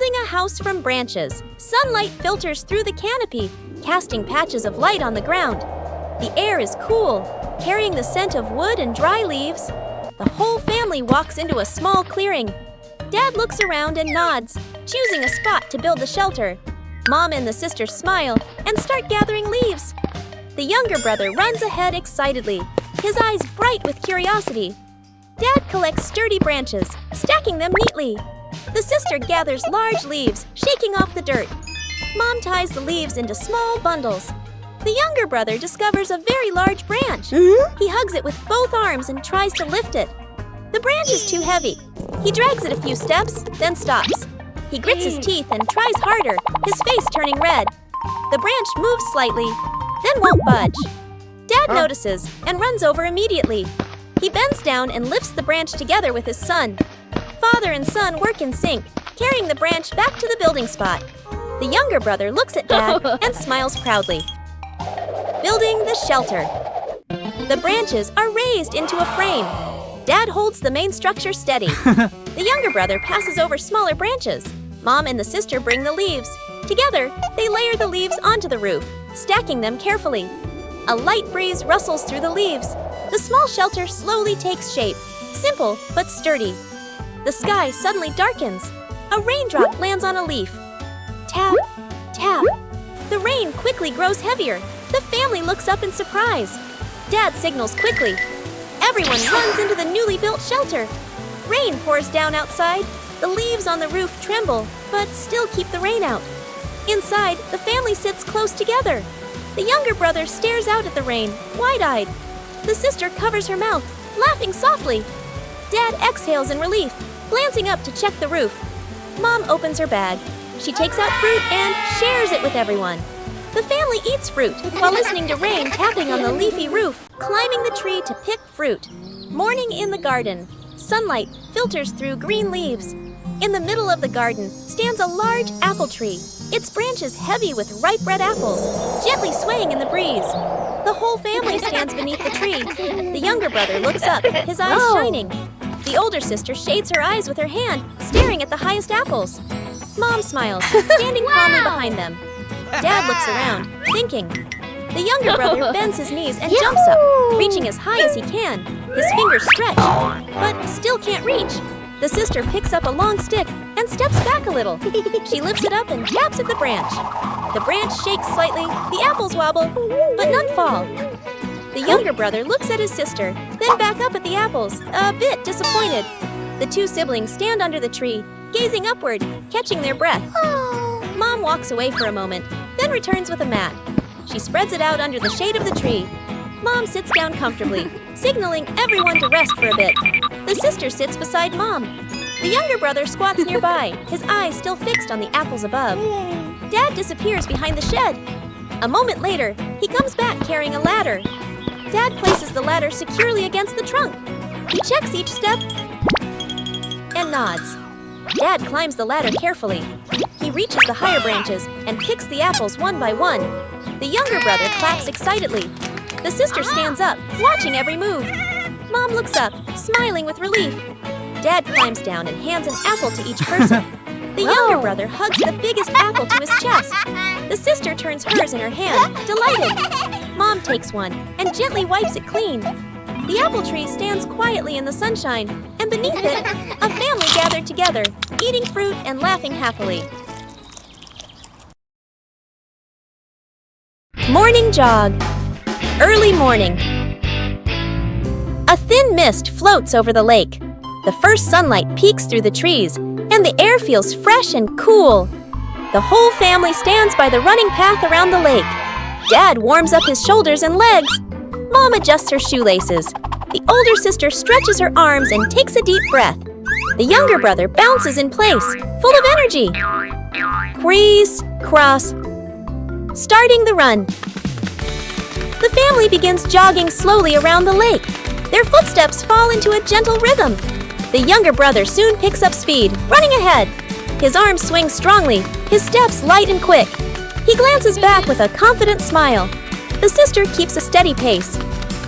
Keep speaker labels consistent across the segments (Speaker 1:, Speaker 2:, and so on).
Speaker 1: Building a house from branches, sunlight filters through the canopy, casting patches of light on the ground. The air is cool, carrying the scent of wood and dry leaves. The whole family walks into a small clearing. Dad looks around and nods, choosing a spot to build the shelter. Mom and the sisters smile and start gathering leaves. The younger brother runs ahead excitedly, his eyes bright with curiosity. Dad collects sturdy branches, stacking them neatly. The sister gathers large leaves, shaking off the dirt. Mom ties the leaves into small bundles. The younger brother discovers a very large branch. He hugs it with both arms and tries to lift it. The branch is too heavy. He drags it a few steps, then stops. He grits his teeth and tries harder, his face turning red. The branch moves slightly, then won't budge. Dad notices and runs over immediately. He bends down and lifts the branch together with his son. Father and son work in sync, carrying the branch back to the building spot. The younger brother looks at Dad and smiles proudly. Building the shelter. The branches are raised into a frame. Dad holds the main structure steady. The younger brother passes over smaller branches. Mom and the sister bring the leaves. Together, they layer the leaves onto the roof, stacking them carefully. A light breeze rustles through the leaves. The small shelter slowly takes shape, simple but sturdy. The sky suddenly darkens. A raindrop lands on a leaf. Tap, tap. The rain quickly grows heavier. The family looks up in surprise. Dad signals quickly. Everyone runs into the newly built shelter. Rain pours down outside. The leaves on the roof tremble, but still keep the rain out. Inside, the family sits close together. The younger brother stares out at the rain, wide-eyed. The sister covers her mouth, laughing softly. Dad exhales in relief, glancing up to check the roof. Mom opens her bag. She takes out fruit and shares it with everyone. The family eats fruit while listening to rain tapping on the leafy roof, climbing the tree to pick fruit. Morning in the garden. Sunlight filters through green leaves. In the middle of the garden stands a large apple tree, its branches heavy with ripe red apples, gently swaying in the breeze. The whole family stands beneath the tree. The younger brother looks up, his eyes shining. The older sister shades her eyes with her hand, staring at the highest apples. Mom smiles, standing calmly behind them. Dad looks around, thinking. The younger brother bends his knees and jumps up, reaching as high as he can. His fingers stretch, but still can't reach. The sister picks up a long stick and steps back a little. She lifts it up and taps at the branch. The branch shakes slightly, the apples wobble, but none fall. The younger brother looks at his sister, then back up at the apples, a bit disappointed. The two siblings stand under the tree, gazing upward, catching their breath. Mom walks away for a moment, then returns with a mat. She spreads it out under the shade of the tree. Mom sits down comfortably, signaling everyone to rest for a bit. The sister sits beside Mom. The younger brother squats nearby, his eyes still fixed on the apples above. Dad disappears behind the shed. A moment later, he comes back carrying a ladder. Dad places the ladder securely against the trunk. He checks each step and nods. Dad climbs the ladder carefully. He reaches the higher branches and picks the apples one by one. The younger brother claps excitedly. The sister stands up, watching every move. Mom looks up, smiling with relief. Dad climbs down and hands an apple to each person. The younger brother hugs the biggest apple to his chest. The sister turns hers in her hand, delighted. Mom takes one and gently wipes it clean. The apple tree stands quietly in the sunshine, and beneath it, a family gathered together, eating fruit and laughing happily. Morning jog. Early morning. A thin mist floats over the lake. The first sunlight peeks through the trees, and the air feels fresh and cool. The whole family stands by the running path around the lake. Dad warms up his shoulders and legs. Mom adjusts her shoelaces. The older sister stretches her arms and takes a deep breath. The younger brother bounces in place, full of energy. Crease, cross. Starting the run. The family begins jogging slowly around the lake. Their footsteps fall into a gentle rhythm. The younger brother soon picks up speed, running ahead. His arms swing strongly, his steps light and quick. He glances back with a confident smile. The sister keeps a steady pace.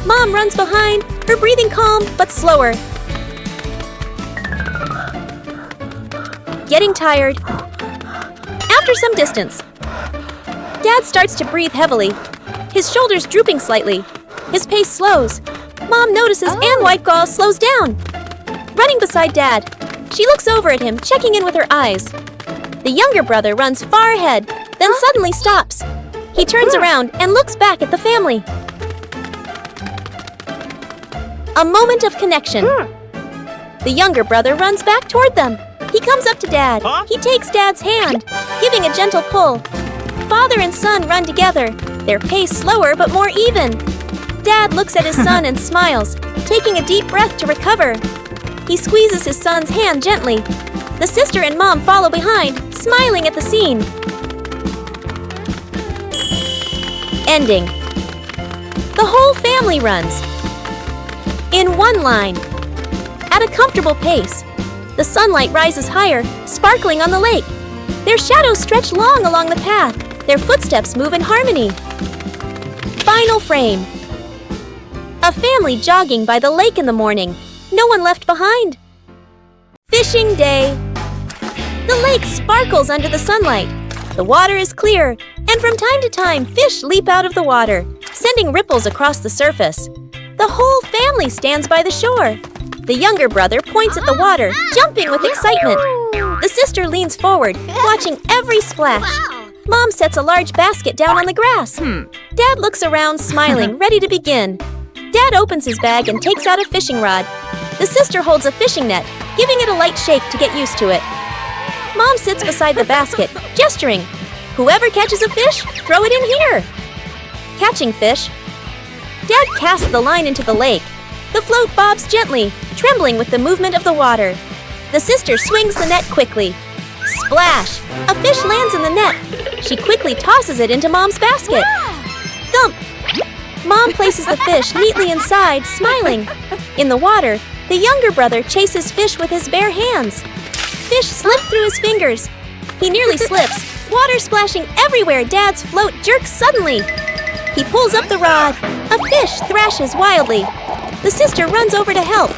Speaker 1: Mom runs behind, her breathing calm but slower. Getting tired, after some distance. Dad starts to breathe heavily, his shoulders drooping slightly. His pace slows. Mom notices and White Gull slows down. Running beside Dad, she looks over at him, checking in with her eyes. The younger brother runs far ahead, then suddenly stops. He turns around and looks back at the family. A moment of connection. The younger brother runs back toward them. He comes up to Dad. He takes Dad's hand, giving a gentle pull. Father and son run together, their pace slower but more even. Dad looks at his son and smiles, taking a deep breath to recover. He squeezes his son's hand gently. The sister and Mom follow behind, smiling at the scene. Ending. The whole family runs. In one line. At a comfortable pace. The sunlight rises higher, sparkling on the lake. Their shadows stretch long along the path. Their footsteps move in harmony. Final frame. A family jogging by the lake in the morning. No one left behind. Fishing day. The lake sparkles under the sunlight. The water is clear, and from time to time, fish leap out of the water, sending ripples across the surface. The whole family stands by the shore. The younger brother points at the water, jumping with excitement. The sister leans forward, watching every splash. Mom sets a large basket down on the grass. Dad looks around, smiling, ready to begin. Dad opens his bag and takes out a fishing rod. The sister holds a fishing net, giving it a light shake to get used to it. Mom sits beside the basket, gesturing. Whoever catches a fish, throw it in here. Catching fish. Dad casts the line into the lake. The float bobs gently, trembling with the movement of the water. The sister swings the net quickly. Splash! A fish lands in the net. She quickly tosses it into Mom's basket. Thump! Mom places the fish neatly inside, smiling. In the water, the younger brother chases fish with his bare hands. Fish slip through his fingers. He nearly slips, water splashing everywhere. Dad's float jerks suddenly. He pulls up the rod. A fish thrashes wildly. The sister runs over to help.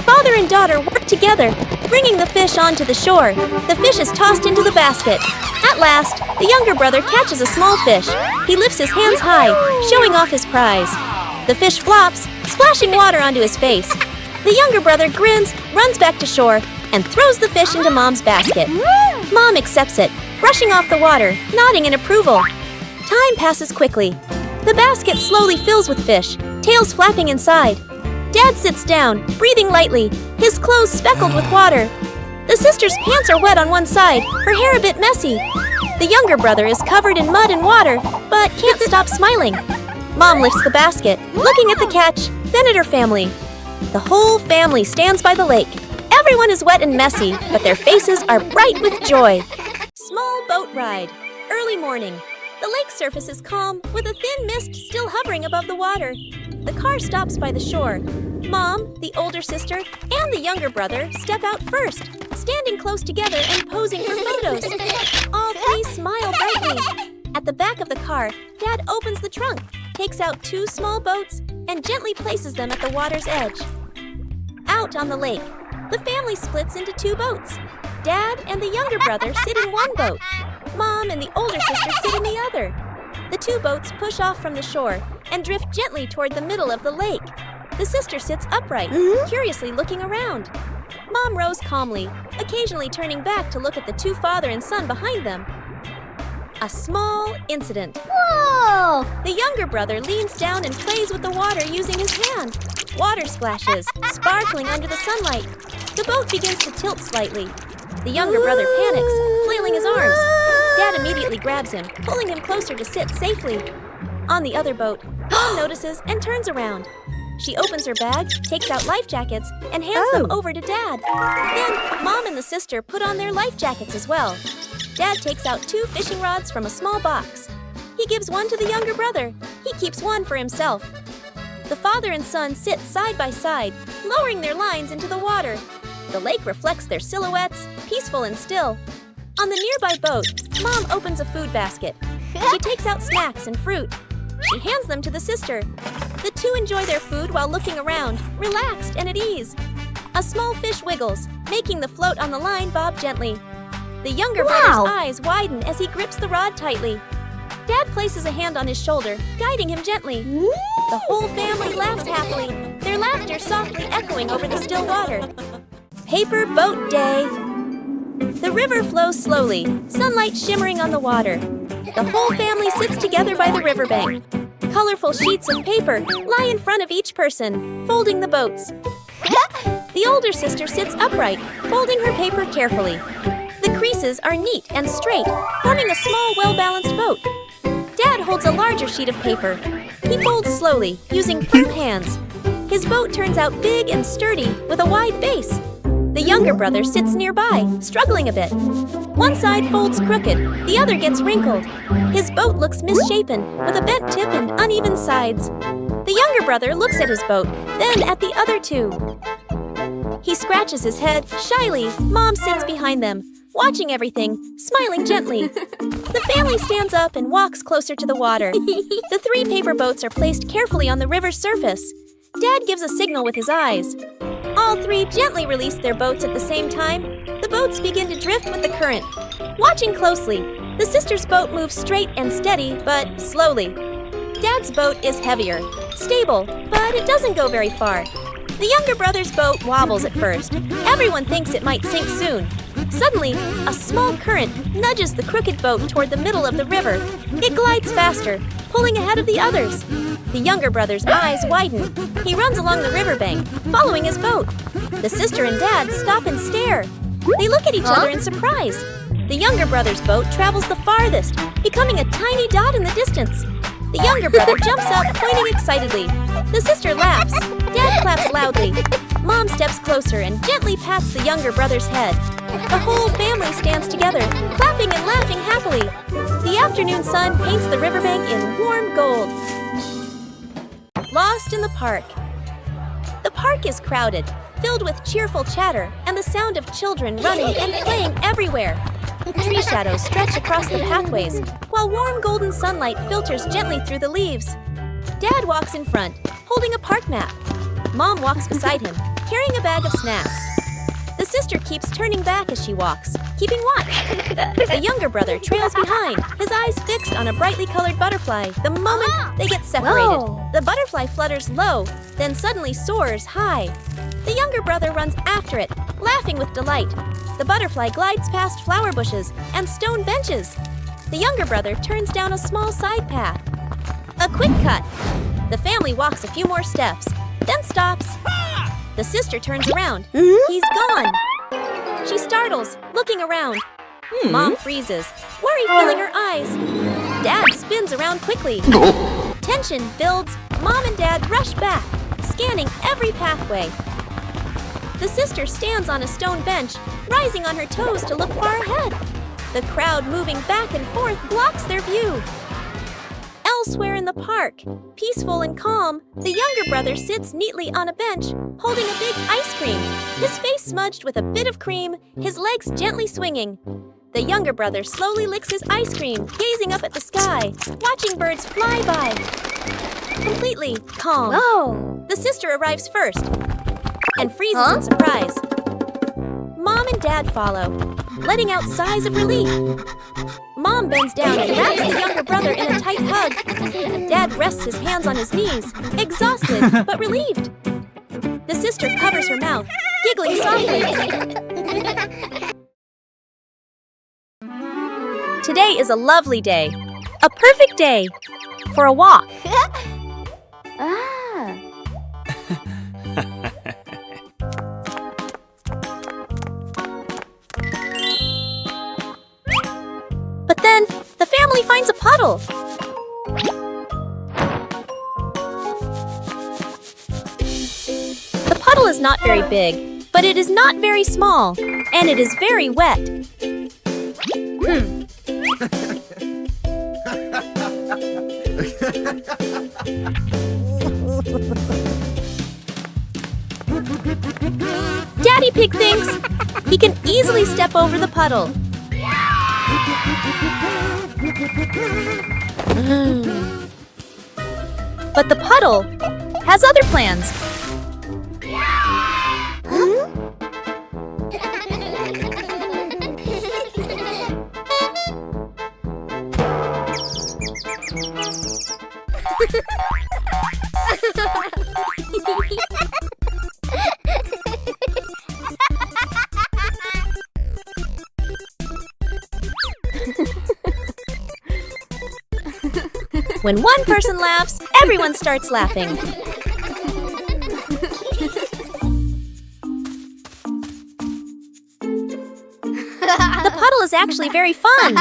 Speaker 1: Father and daughter work together, bringing the fish onto the shore. The fish is tossed into the basket. At last, the younger brother catches a small fish. He lifts his hands high, showing off his prize. The fish flops, splashing water onto his face. The younger brother grins, runs back to shore, and throws the fish into Mom's basket. Mom accepts it, brushing off the water, nodding in approval. Time passes quickly. The basket slowly fills with fish, tails flapping inside. Dad sits down, breathing lightly, his clothes speckled with water. The sister's pants are wet on one side, her hair a bit messy. The younger brother is covered in mud and water, but can't stop smiling. Mom lifts the basket, looking at the catch, then at her family. The whole family stands by the lake. Everyone is wet and messy, but their faces are bright with joy. Small boat ride. Early morning. The lake surface is calm, with a thin mist still hovering above the water. The car stops by the shore. Mom, the older sister, and the younger brother step out first, standing close together and posing for photos. All three smile brightly. At the back of the car, Dad opens the trunk, takes out two small boats, and gently places them at the water's edge. Out on the lake, the family splits into two boats. Dad and the younger brother sit in one boat. Mom and the older sister sit in the other. The two boats push off from the shore and drift gently toward the middle of the lake. The sister sits upright, curiously looking around. Mom rows calmly, occasionally turning back to look at the two father and son behind them. A small incident.
Speaker 2: Whoa!
Speaker 1: The younger brother leans down and plays with the water using his hand. Water splashes, sparkling under the sunlight. The boat begins to tilt slightly. The younger brother panics, flailing his arms. Dad immediately grabs him, pulling him closer to sit safely. On the other boat, Mom notices and turns around. She opens her bag, takes out life jackets, and hands them over to Dad. Then, Mom and the sister put on their life jackets as well. Dad takes out two fishing rods from a small box. He gives one to the younger brother. He keeps one for himself. The father and son sit side by side, lowering their lines into the water. The lake reflects their silhouettes, peaceful and still. On the nearby boat, Mom opens a food basket. She takes out snacks and fruit. She hands them to the sister. The two enjoy their food while looking around, relaxed and at ease. A small fish wiggles, making the float on the line bob gently. The younger brother's eyes widen as he grips the rod tightly. Dad places a hand on his shoulder, guiding him gently. The whole family laughs happily, their laughter softly echoing over the still water. Paper Boat Day. The river flows slowly, sunlight shimmering on the water. The whole family sits together by the riverbank. Colorful sheets of paper lie in front of each person, folding the boats. The older sister sits upright, folding her paper carefully. The creases are neat and straight, forming a small, well-balanced boat. Dad holds a larger sheet of paper. He folds slowly, using firm hands. His boat turns out big and sturdy, with a wide base. The younger brother sits nearby, struggling a bit. One side folds crooked, the other gets wrinkled. His boat looks misshapen, with a bent tip and uneven sides. The younger brother looks at his boat, then at the other two. He scratches his head, shyly. Mom sits behind them, watching everything, smiling gently. The family stands up and walks closer to the water. The 3 paper boats are placed carefully on the river's surface. Dad gives a signal with his eyes. All 3 gently release their boats at the same time. The boats begin to drift with the current. Watching closely, the sister's boat moves straight and steady, but slowly. Dad's boat is heavier, stable, but it doesn't go very far. The younger brother's boat wobbles at first. Everyone thinks it might sink soon. Suddenly, a small current nudges the crooked boat toward the middle of the river. It glides faster, pulling ahead of the others. The younger brother's eyes widen. He runs along the riverbank, following his boat. The sister and dad stop and stare. They look at each other in surprise. The younger brother's boat travels the farthest, becoming a tiny dot in the distance. The younger brother jumps up, pointing excitedly. The sister laughs. Dad claps loudly. Mom steps closer and gently pats the younger brother's head. The whole family stands together, clapping and laughing happily. The afternoon sun paints the riverbank in warm gold. Lost in the park. The park is crowded, filled with cheerful chatter and the sound of children running and playing everywhere. Tree shadows stretch across the pathways, while warm golden sunlight filters gently through the leaves. Dad walks in front, holding a park map. Mom walks beside him, carrying a bag of snacks. The sister keeps turning back as she walks, keeping watch. The younger brother trails behind, his eyes fixed on a brightly colored butterfly the moment they get separated.
Speaker 2: Whoa.
Speaker 1: The butterfly flutters low, then suddenly soars high. The younger brother runs after it, laughing with delight. The butterfly glides past flower bushes and stone benches. The younger brother turns down a small side path. A quick cut. The family walks a few more steps, then stops. The sister turns around. He's gone. She startles, looking around. Mom freezes, worry filling her eyes. Dad spins around quickly. Tension builds. Mom and Dad rush back, scanning every pathway. The sister stands on a stone bench, rising on her toes to look far ahead. The crowd moving back and forth blocks their view. Elsewhere in the park, peaceful and calm, the younger brother sits neatly on a bench, holding a big ice cream, his face smudged with a bit of cream, his legs gently swinging. The younger brother slowly licks his ice cream, gazing up at the sky, watching birds fly by. Completely calm.
Speaker 2: Whoa!
Speaker 1: The sister arrives first and freezes in surprise. Mom and Dad follow, letting out sighs of relief. Mom bends down and wraps the younger brother in a tight hug. Dad rests his hands on his knees, exhausted but relieved. The sister covers her mouth, giggling softly. Today is a lovely day, a perfect day for a walk. But then, the family finds a puddle. The puddle is not very big, but it is not very small, and it is very wet. Daddy Pig thinks he can easily step over the puddle. But the puddle has other plans. When one person laughs, everyone starts laughing. The puddle is actually very fun.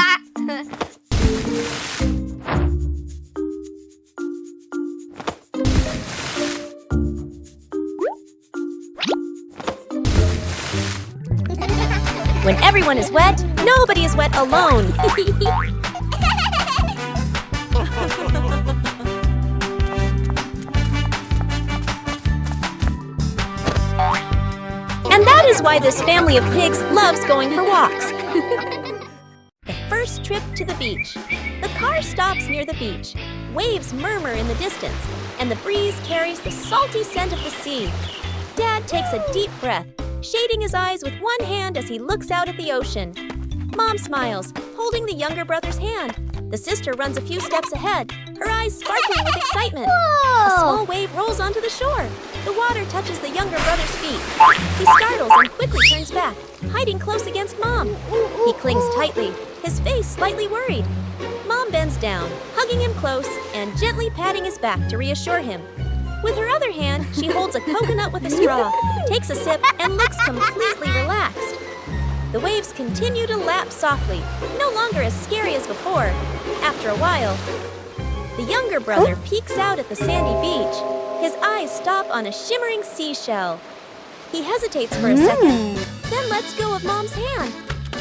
Speaker 1: When everyone is wet, nobody is wet alone. And that is why this family of pigs loves going for walks. The first trip to the beach. The car stops near the beach. Waves murmur in the distance, and the breeze carries the salty scent of the sea. Dad takes a deep breath, shading his eyes with one hand as he looks out at the ocean. Mom smiles, holding the younger brother's hand. The sister runs a few steps ahead, her eyes sparkling with excitement.
Speaker 2: Whoa!
Speaker 1: A small wave rolls onto the shore. The water touches the younger brother's feet. He startles and quickly turns back, hiding close against Mom. He clings tightly, his face slightly worried. Mom bends down, hugging him close and gently patting his back to reassure him. With her other hand, she holds a coconut with a straw, takes a sip, and looks completely relaxed. The waves continue to lap softly, no longer as scary as before. After a while, the younger brother peeks out at the sandy beach. His eyes stop on a shimmering seashell. He hesitates for a second, then lets go of Mom's hand.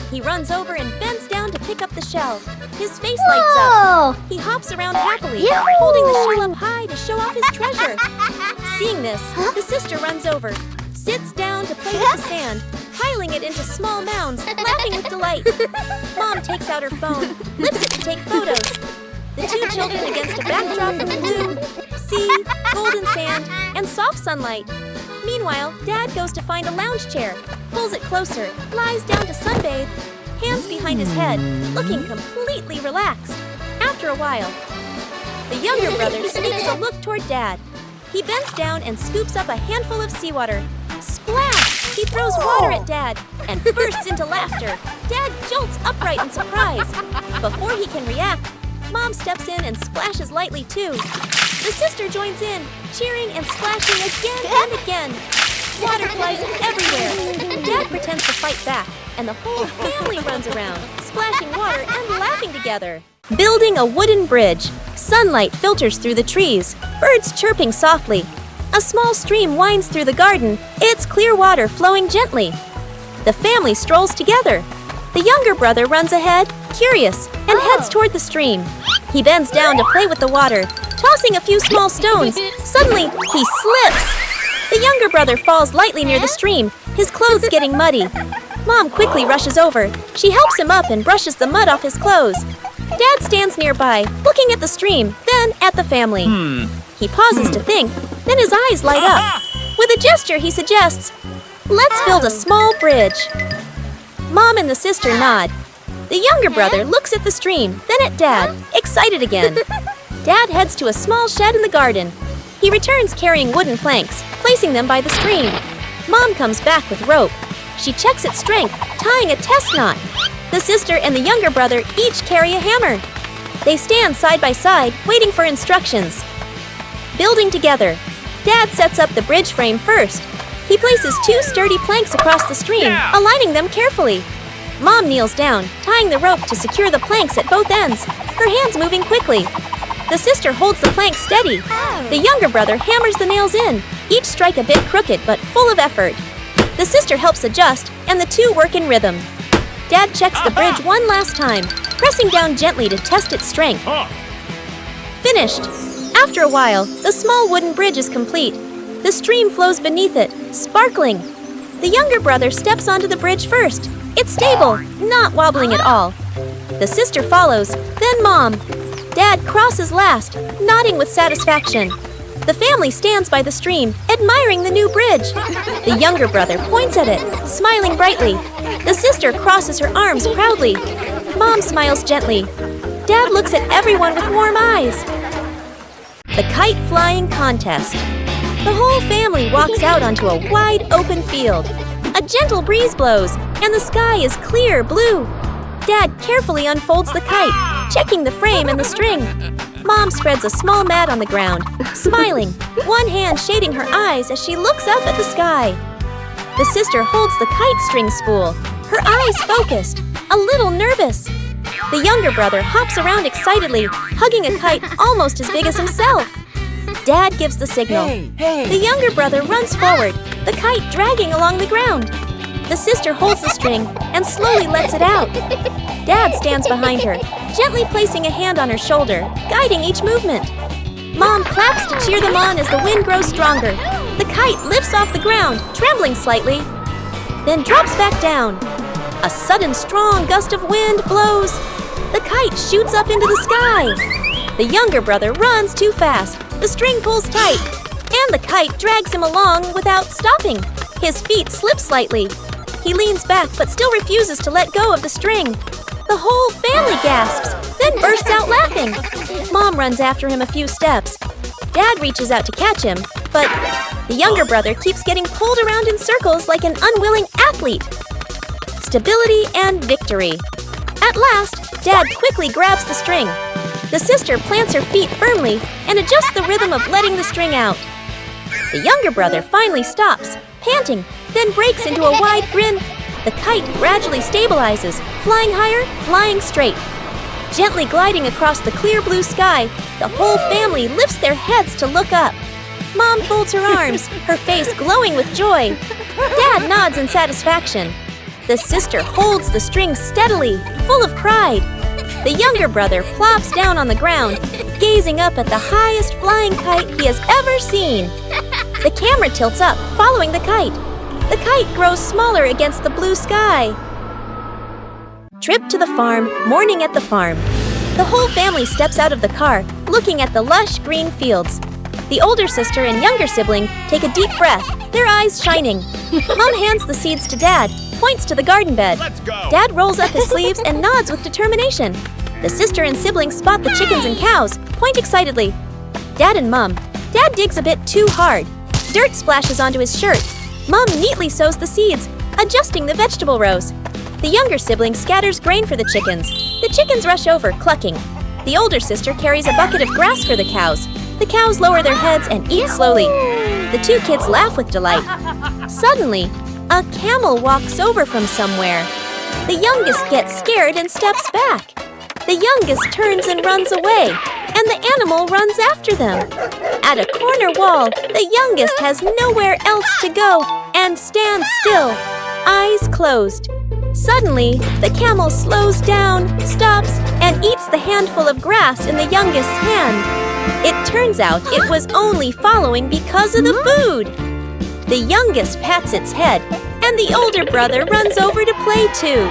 Speaker 1: He runs over and bends down to pick up the shell. His face lights up. He hops around happily, holding the shell up high to show off his treasure. Seeing this, the sister runs over, sits down to play with the sand, piling it into small mounds, laughing with delight. Mom takes out her phone, lifts it to take photos. The two children against a backdrop of blue, sea, golden sand, and soft sunlight. Meanwhile, Dad goes to find a lounge chair, pulls it closer, lies down to sunbathe, hands behind his head, looking completely relaxed. After a while, the younger brother sneaks a look toward Dad. He bends down and scoops up a handful of seawater. Splash! He throws water at Dad and bursts into laughter. Dad jolts upright in surprise. Before he can react, Mom steps in and splashes lightly too. The sister joins in, cheering and splashing again and again. Water flies everywhere. Dad pretends to fight back, and the whole family runs around, splashing water and laughing together. Building a wooden bridge. Sunlight filters through the trees, birds chirping softly. A small stream winds through the garden, its clear water flowing gently. The family strolls together. The younger brother runs ahead, curious, and heads toward the stream. He bends down to play with the water, tossing a few small stones. Suddenly, he slips. The younger brother falls lightly near the stream, his clothes getting muddy. Mom quickly rushes over. She helps him up and brushes the mud off his clothes. Dad stands nearby, looking at the stream, then at the family. He pauses to think, then his eyes light up. With a gesture, he suggests, "Let's build a small bridge." Mom and the sister nod. The younger brother looks at the stream, then at Dad, excited again. Dad heads to a small shed in the garden. He returns carrying wooden planks, placing them by the stream. Mom comes back with rope. She checks its strength, tying a test knot. The sister and the younger brother each carry a hammer. They stand side by side, waiting for instructions. Building together. Dad sets up the bridge frame first. He places two sturdy planks across the stream, aligning them carefully. Mom kneels down, tying the rope to secure the planks at both ends, her hands moving quickly. The sister holds the planks steady. The younger brother hammers the nails in, each strike a bit crooked but full of effort. The sister helps adjust, and the two work in rhythm. Dad checks the bridge one last time, pressing down gently to test its strength. Finished. After a while, the small wooden bridge is complete. The stream flows beneath it, sparkling. The younger brother steps onto the bridge first. It's stable, not wobbling at all. The sister follows, then Mom. Dad crosses last, nodding with satisfaction. The family stands by the stream, admiring the new bridge. The younger brother points at it, smiling brightly. The sister crosses her arms proudly. Mom smiles gently. Dad looks at everyone with warm eyes. The Kite Flying Contest. The whole family walks out onto a wide open field. A gentle breeze blows, and the sky is clear blue. Dad carefully unfolds the kite, checking the frame and the string. Mom spreads a small mat on the ground, smiling, one hand shading her eyes as she looks up at the sky. The sister holds the kite string spool, her eyes focused, a little nervous. The younger brother hops around excitedly, hugging a kite almost as big as himself. Dad gives the signal.
Speaker 2: Hey.
Speaker 1: The younger brother runs forward, the kite dragging along the ground. The sister holds the string and slowly lets it out. Dad stands behind her, gently placing a hand on her shoulder, guiding each movement. Mom claps to cheer them on as the wind grows stronger. The kite lifts off the ground, trembling slightly, then drops back down. A sudden strong gust of wind blows. The kite shoots up into the sky. The younger brother runs too fast. The string pulls tight, and the kite drags him along without stopping. His feet slip slightly. He leans back but still refuses to let go of the string. The whole family gasps, then bursts out laughing. Mom runs after him a few steps. Dad reaches out to catch him, but the younger brother keeps getting pulled around in circles like an unwilling athlete. Stability and victory. At last, Dad quickly grabs the string. The sister plants her feet firmly and adjusts the rhythm of letting the string out. The younger brother finally stops, panting, then breaks into a wide grin. The kite gradually stabilizes, flying higher, flying straight. Gently gliding across the clear blue sky, the whole family lifts their heads to look up. Mom folds her arms, her face glowing with joy. Dad nods in satisfaction. The sister holds the string steadily, full of pride. The younger brother plops down on the ground, gazing up at the highest flying kite he has ever seen. The camera tilts up, following the kite. The kite grows smaller against the blue sky. Trip to the farm, morning at the farm. The whole family steps out of the car, looking at the lush green fields. The older sister and younger sibling take a deep breath, their eyes shining. Mom hands the seeds to Dad, points to the garden bed.
Speaker 2: Let's go.
Speaker 1: Dad rolls up his sleeves and nods with determination. The sister and siblings spot the chickens and cows, point excitedly. Dad and Mom. Dad digs a bit too hard. Dirt splashes onto his shirt. Mom neatly sows the seeds, adjusting the vegetable rows. The younger sibling scatters grain for the chickens. The chickens rush over, clucking. The older sister carries a bucket of grass for the cows. The cows lower their heads and eat slowly. The two kids laugh with delight. Suddenly, a camel walks over from somewhere. The youngest gets scared and steps back. The youngest turns and runs away, and the animal runs after them. At a corner wall, the youngest has nowhere else to go and stands still, eyes closed. Suddenly, the camel slows down, stops, and eats the handful of grass in the youngest's hand. It turns out it was only following because of the food. The youngest pats its head, and the older brother runs over to play too.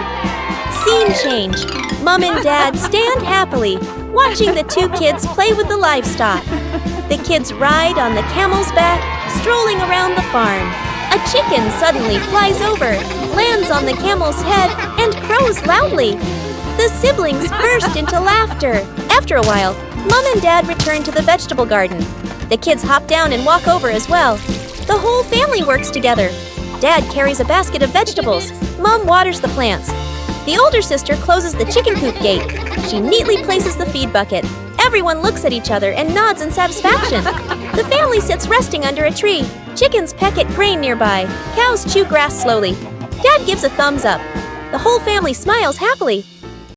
Speaker 1: Scene change. Mom and Dad stand happily, watching the two kids play with the livestock. The kids ride on the camel's back, strolling around the farm. A chicken suddenly flies over, lands on the camel's head, and crows loudly. The siblings burst into laughter. After a while, Mom and Dad return to the vegetable garden. The kids hop down and walk over as well. The whole family works together. Dad carries a basket of vegetables. Mom waters the plants. The older sister closes the chicken coop gate. She neatly places the feed bucket. Everyone looks at each other and nods in satisfaction. The family sits resting under a tree. Chickens peck at grain nearby. Cows chew grass slowly. Dad gives a thumbs up. The whole family smiles happily.